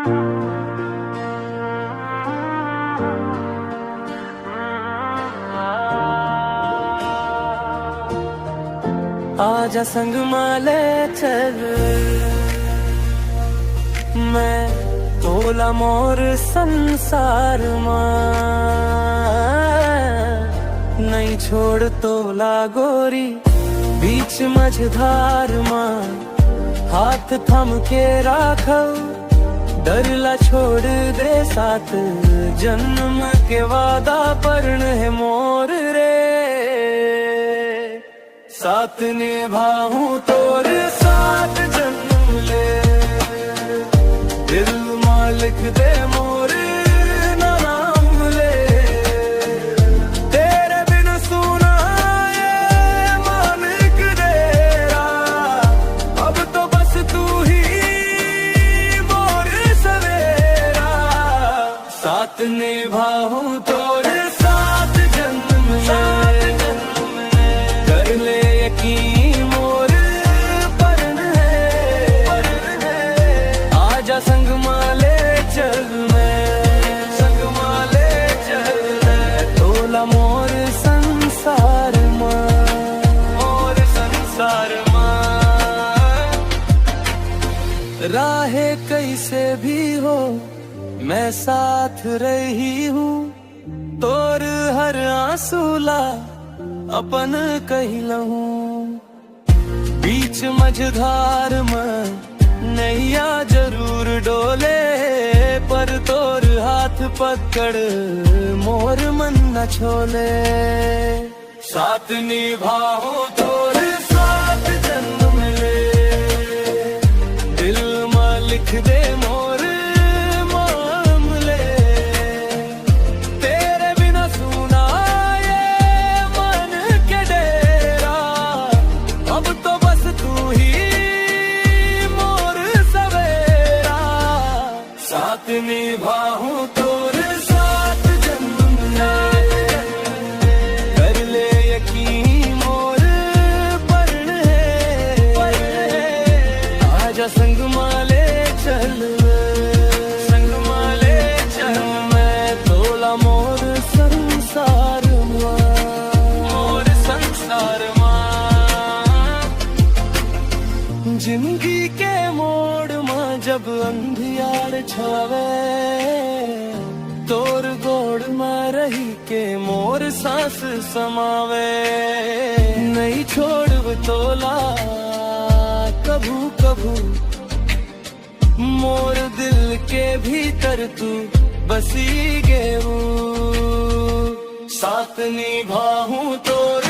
आजा संग माले चल, मैं तोला मोर संसार नहीं छोड़ तोला गोरी बीच मझधार हाथ थम के राखो डरला छोड़ दे साथ जन्म के वादा पर्ण है मोर रे साथ निभाऊं तोर साथ जन्म ले दिल मालिक दे मोर नाम ले तेरे बिन सुना ये मालिक तेरा अब तो बस तू ही मोर सवेरा साथ निभाऊं तोर साथ जन्म ले मोर परण है आजा संग माले चल मैं संग माले चल तोला मोर संसार मोर संसार राहे कैसे भी हो मैं साथ रही हूँ तोर हर आंसूला अपन कही लहूं बीच मझधार में नैया जरूर डोले पर तोर हाथ पकड़ मोर मन न छोले साथ निभाऊं तोर साथ जन्म ले दिल मालिक दे मोर मामले तेरे बिना सुना अब तो बस तू ही मोर सवेरा साथ निभाऊं तोर साथ जन्म ले कर ले यकीन मोर परण है आजा संग माले चल संग माले चल मैं तोला मोर संसार मोर संसार जिंदगी के मोड़ में जब अंधियार छावे तोर गोड़ में रही के मोर सांस समावे नहीं छोड़ तोला कभू कभू मोर दिल के भीतर तू बसी गे साथ निभाऊं तोर